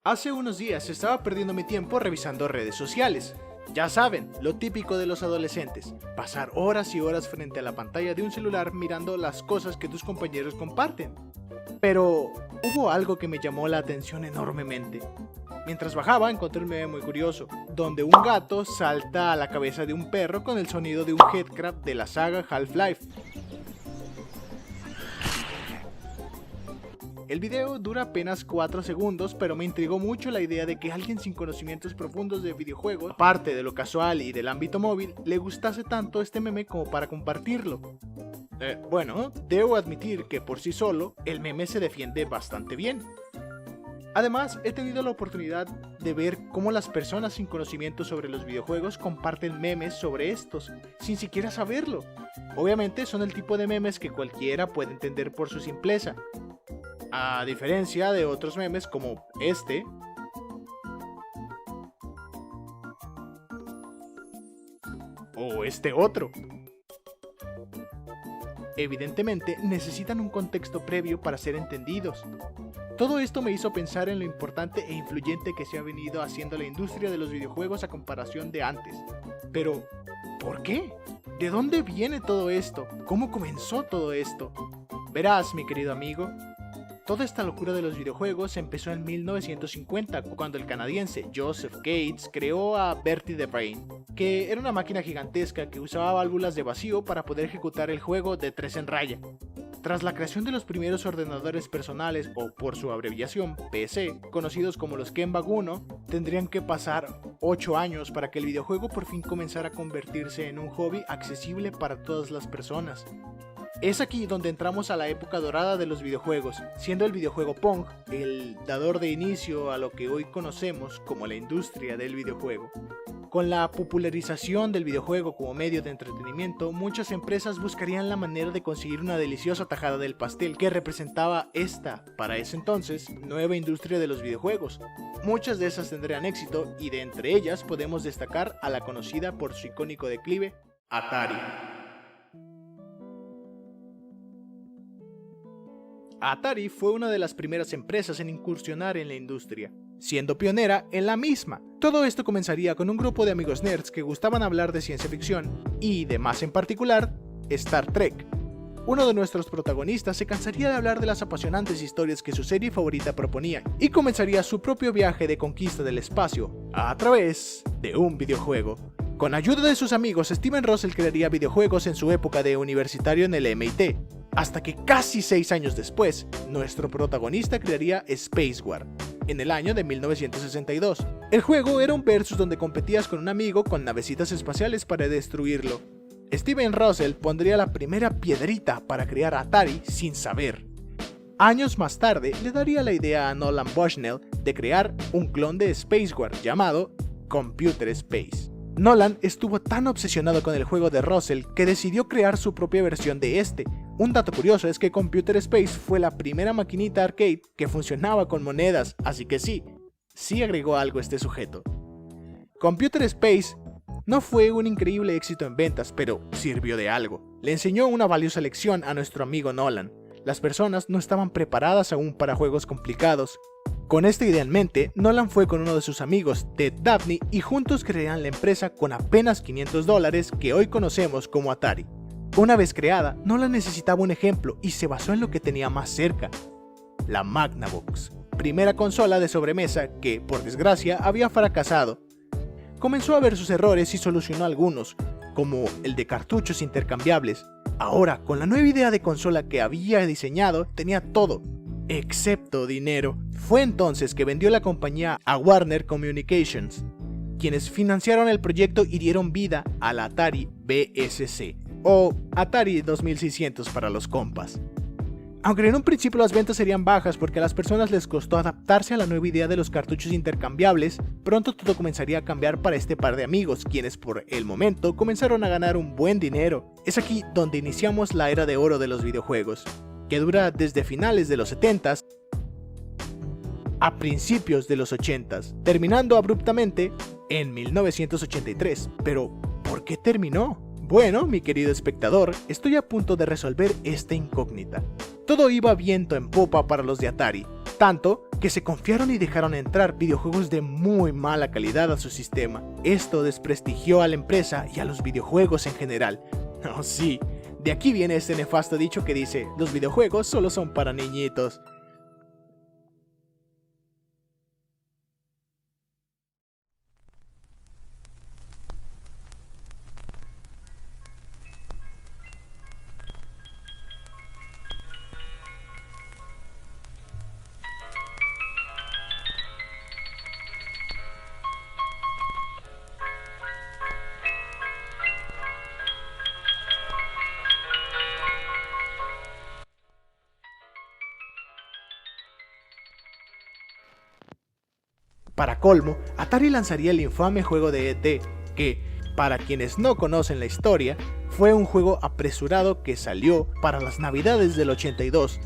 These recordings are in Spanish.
Hace unos días estaba perdiendo mi tiempo revisando redes sociales. Ya saben, lo típico de los adolescentes, pasar horas y horas frente a la pantalla de un celular mirando las cosas que tus compañeros comparten. Pero hubo algo que me llamó la atención enormemente. Mientras bajaba encontré un meme muy curioso, donde un gato salta a la cabeza de un perro con el sonido de un headcrab de la saga Half-Life. El video dura apenas 4 segundos, pero me intrigó mucho la idea de que alguien sin conocimientos profundos de videojuegos, aparte de lo casual y del ámbito móvil, le gustase tanto este meme como para compartirlo. Bueno, debo admitir que por sí solo, el meme se defiende bastante bien. Además, he tenido la oportunidad de ver cómo las personas sin conocimiento sobre los videojuegos comparten memes sobre estos, sin siquiera saberlo. Obviamente son el tipo de memes que cualquiera puede entender por su simpleza. A diferencia de otros memes como este, o este otro. Evidentemente necesitan un contexto previo para ser entendidos. Todo esto me hizo pensar en lo importante e influyente que se ha venido haciendo la industria de los videojuegos a comparación de antes. Pero, ¿por qué? ¿De dónde viene todo esto? ¿Cómo comenzó todo esto? Verás, mi querido amigo, toda esta locura de los videojuegos empezó en 1950, cuando el canadiense Joseph Gates creó a Bertie the Brain, que era una máquina gigantesca que usaba válvulas de vacío para poder ejecutar el juego de 3 en raya. Tras la creación de los primeros ordenadores personales, o por su abreviación PC, conocidos como los Kenbag 1, tendrían que pasar 8 años para que el videojuego por fin comenzara a convertirse en un hobby accesible para todas las personas. Es aquí donde entramos a la época dorada de los videojuegos, siendo el videojuego Pong el dador de inicio a lo que hoy conocemos como la industria del videojuego. Con la popularización del videojuego como medio de entretenimiento, muchas empresas buscarían la manera de conseguir una deliciosa tajada del pastel que representaba esta, para ese entonces, nueva industria de los videojuegos. Muchas de esas tendrían éxito y de entre ellas podemos destacar a la conocida por su icónico declive, Atari. Atari fue una de las primeras empresas en incursionar en la industria, siendo pionera en la misma. Todo esto comenzaría con un grupo de amigos nerds que gustaban hablar de ciencia ficción, y de más en particular, Star Trek. Uno de nuestros protagonistas se cansaría de hablar de las apasionantes historias que su serie favorita proponía, y comenzaría su propio viaje de conquista del espacio, a través de un videojuego. Con ayuda de sus amigos, Steven Russell crearía videojuegos en su época de universitario en el MIT, hasta que casi 6 años después, nuestro protagonista crearía Space War, en el año de 1962. El juego era un versus donde competías con un amigo con navecitas espaciales para destruirlo. Steven Russell pondría la primera piedrita para crear Atari sin saber. Años más tarde, le daría la idea a Nolan Bushnell de crear un clon de Space War llamado Computer Space. Nolan estuvo tan obsesionado con el juego de Russell que decidió crear su propia versión de este. Un dato curioso es que Computer Space fue la primera maquinita arcade que funcionaba con monedas, así que sí agregó algo este sujeto. Computer Space no fue un increíble éxito en ventas, pero sirvió de algo. Le enseñó una valiosa lección a nuestro amigo Nolan. Las personas no estaban preparadas aún para juegos complicados. Con esta idea en mente, Nolan fue con uno de sus amigos, Ted Dabney, y juntos crearon la empresa con apenas $500 que hoy conocemos como Atari. Una vez creada, Nolan necesitaba un ejemplo y se basó en lo que tenía más cerca: la Magnavox, primera consola de sobremesa que, por desgracia, había fracasado. Comenzó a ver sus errores y solucionó algunos, como el de cartuchos intercambiables. Ahora, con la nueva idea de consola que había diseñado, tenía todo, excepto dinero. Fue entonces que vendió la compañía a Warner Communications, quienes financiaron el proyecto y dieron vida al Atari VSC, o Atari 2600 para los compas. Aunque en un principio las ventas serían bajas porque a las personas les costó adaptarse a la nueva idea de los cartuchos intercambiables, pronto todo comenzaría a cambiar para este par de amigos, quienes por el momento comenzaron a ganar un buen dinero. Es aquí donde iniciamos la era de oro de los videojuegos, que dura desde finales de los 70s a principios de los 80s, terminando abruptamente en 1983. Pero, ¿por qué terminó? Bueno, mi querido espectador, estoy a punto de resolver esta incógnita. Todo iba viento en popa para los de Atari, tanto que se confiaron y dejaron entrar videojuegos de muy mala calidad a su sistema. Esto desprestigió a la empresa y a los videojuegos en general. Oh sí, de aquí viene este nefasto dicho que dice, los videojuegos solo son para niñitos. Para colmo, Atari lanzaría el infame juego de E.T., que, para quienes no conocen la historia, fue un juego apresurado que salió para las navidades del 82,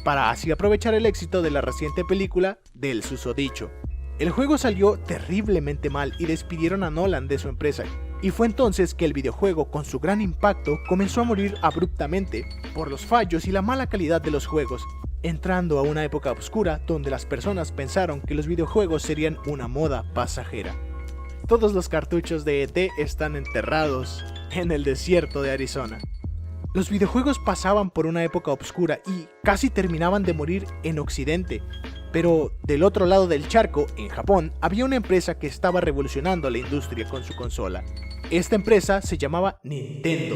para así aprovechar el éxito de la reciente película del susodicho. El juego salió terriblemente mal y despidieron a Nolan de su empresa, y fue entonces que el videojuego, con su gran impacto, comenzó a morir abruptamente por los fallos y la mala calidad de los juegos, entrando a una época oscura donde las personas pensaron que los videojuegos serían una moda pasajera. Todos los cartuchos de E.T. están enterrados en el desierto de Arizona. Los videojuegos pasaban por una época oscura y casi terminaban de morir en Occidente, pero del otro lado del charco, en Japón, había una empresa que estaba revolucionando la industria con su consola. Esta empresa se llamaba Nintendo.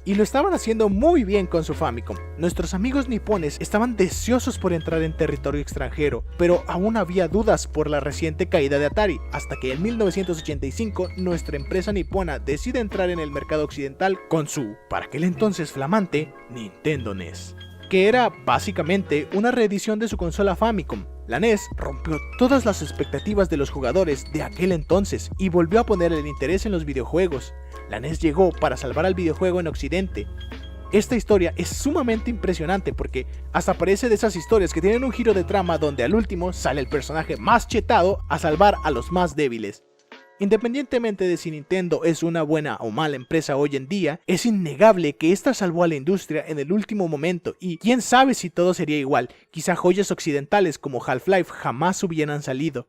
Y lo estaban haciendo muy bien con su Famicom. Nuestros amigos nipones estaban deseosos por entrar en territorio extranjero, pero aún había dudas por la reciente caída de Atari, hasta que en 1985 nuestra empresa nipona decide entrar en el mercado occidental con su, para aquel entonces flamante, Nintendo NES, que era básicamente una reedición de su consola Famicom. La NES rompió todas las expectativas de los jugadores de aquel entonces y volvió a poner el interés en los videojuegos. La NES llegó para salvar al videojuego en Occidente. Esta historia es sumamente impresionante porque hasta parece de esas historias que tienen un giro de trama donde al último sale el personaje más chetado a salvar a los más débiles. Independientemente de si Nintendo es una buena o mala empresa hoy en día, es innegable que esta salvó a la industria en el último momento y quién sabe si todo sería igual, quizá joyas occidentales como Half-Life jamás hubieran salido.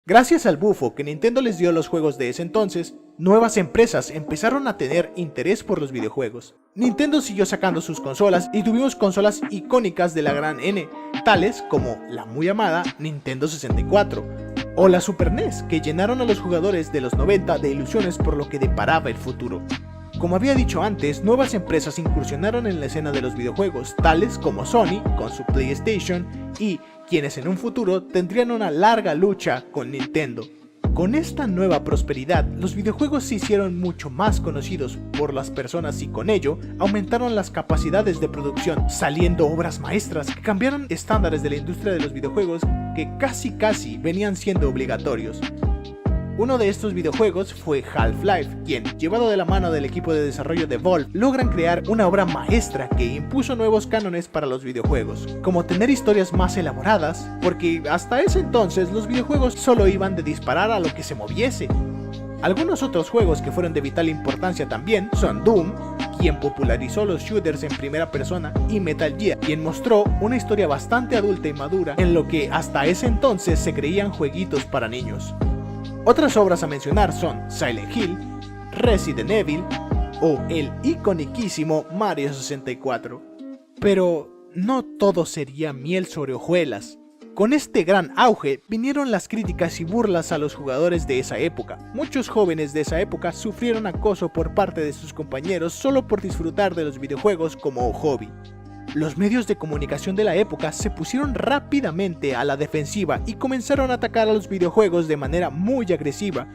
Gracias al bufo que Nintendo les dio a los juegos de ese entonces, nuevas empresas empezaron a tener interés por los videojuegos. Nintendo siguió sacando sus consolas y tuvimos consolas icónicas de la gran N, tales como la muy amada Nintendo 64 o la Super NES, que llenaron a los jugadores de los 90 de ilusiones por lo que deparaba el futuro. Como había dicho antes, nuevas empresas incursionaron en la escena de los videojuegos, tales como Sony con su PlayStation y quienes en un futuro tendrían una larga lucha con Nintendo. Con esta nueva prosperidad, los videojuegos se hicieron mucho más conocidos por las personas y con ello aumentaron las capacidades de producción, saliendo obras maestras que cambiaron estándares de la industria de los videojuegos que casi venían siendo obligatorios. Uno de estos videojuegos fue Half-Life, quien, llevado de la mano del equipo de desarrollo de Valve, logran crear una obra maestra que impuso nuevos cánones para los videojuegos, como tener historias más elaboradas, porque hasta ese entonces los videojuegos solo iban de disparar a lo que se moviese. Algunos otros juegos que fueron de vital importancia también son Doom, quien popularizó los shooters en primera persona, y Metal Gear, quien mostró una historia bastante adulta y madura en lo que hasta ese entonces se creían jueguitos para niños. Otras obras a mencionar son Silent Hill, Resident Evil o el iconiquísimo Mario 64. Pero no todo sería miel sobre hojuelas. Con este gran auge vinieron las críticas y burlas a los jugadores de esa época. Muchos jóvenes de esa época sufrieron acoso por parte de sus compañeros solo por disfrutar de los videojuegos como hobby. Los medios de comunicación de la época se pusieron rápidamente a la defensiva y comenzaron a atacar a los videojuegos de manera muy agresiva.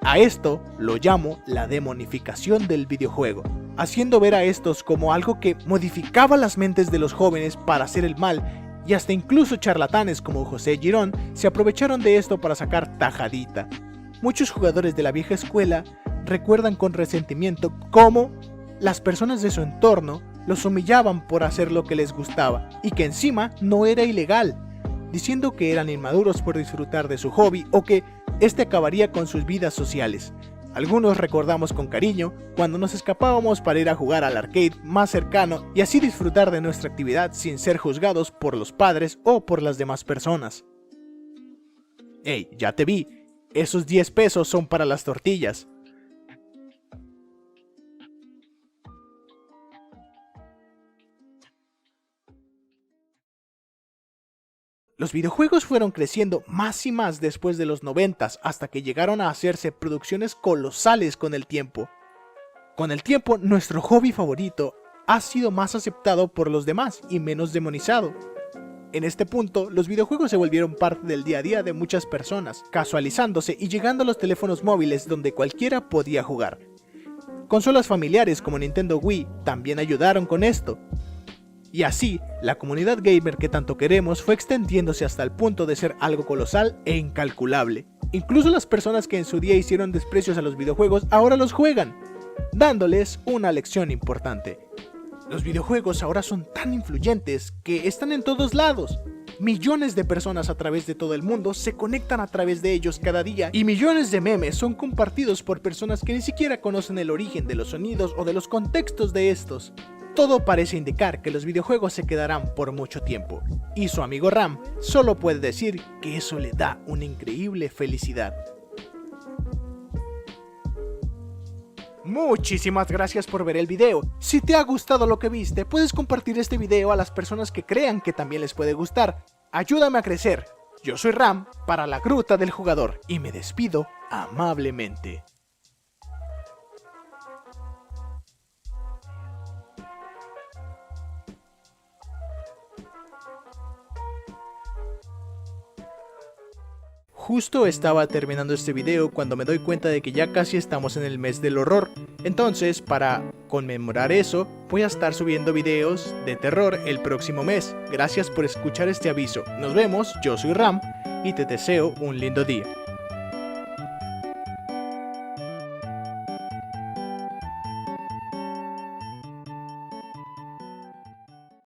A esto lo llamo la demonificación del videojuego, haciendo ver a estos como algo que modificaba las mentes de los jóvenes para hacer el mal, y hasta incluso charlatanes como José Girón se aprovecharon de esto para sacar tajadita. Muchos jugadores de la vieja escuela recuerdan con resentimiento cómo las personas de su entorno los humillaban por hacer lo que les gustaba, y que encima no era ilegal, diciendo que eran inmaduros por disfrutar de su hobby o que este acabaría con sus vidas sociales. Algunos recordamos con cariño cuando nos escapábamos para ir a jugar al arcade más cercano y así disfrutar de nuestra actividad sin ser juzgados por los padres o por las demás personas. Hey, ya te vi, esos 10 pesos son para las tortillas. Los videojuegos fueron creciendo más y más después de los 90s hasta que llegaron a hacerse producciones colosales con el tiempo. Con el tiempo, nuestro hobby favorito ha sido más aceptado por los demás y menos demonizado. En este punto, los videojuegos se volvieron parte del día a día de muchas personas, casualizándose y llegando a los teléfonos móviles donde cualquiera podía jugar. Consolas familiares como Nintendo Wii también ayudaron con esto. Y así, la comunidad gamer que tanto queremos fue extendiéndose hasta el punto de ser algo colosal e incalculable. Incluso las personas que en su día hicieron desprecios a los videojuegos ahora los juegan, dándoles una lección importante. Los videojuegos ahora son tan influyentes que están en todos lados. Millones de personas a través de todo el mundo se conectan a través de ellos cada día y millones de memes son compartidos por personas que ni siquiera conocen el origen de los sonidos o de los contextos de estos. Todo parece indicar que los videojuegos se quedarán por mucho tiempo, y su amigo Ram solo puede decir que eso le da una increíble felicidad. Muchísimas gracias por ver el video. Si te ha gustado lo que viste, puedes compartir este video a las personas que crean que también les puede gustar. Ayúdame a crecer. Yo soy Ram para la Gruta del Jugador y me despido amablemente. Justo estaba terminando este video cuando me doy cuenta de que ya casi estamos en el mes del horror. Entonces, para conmemorar eso, voy a estar subiendo videos de terror el próximo mes. Gracias por escuchar este aviso. Nos vemos, yo soy Ram y te deseo un lindo día.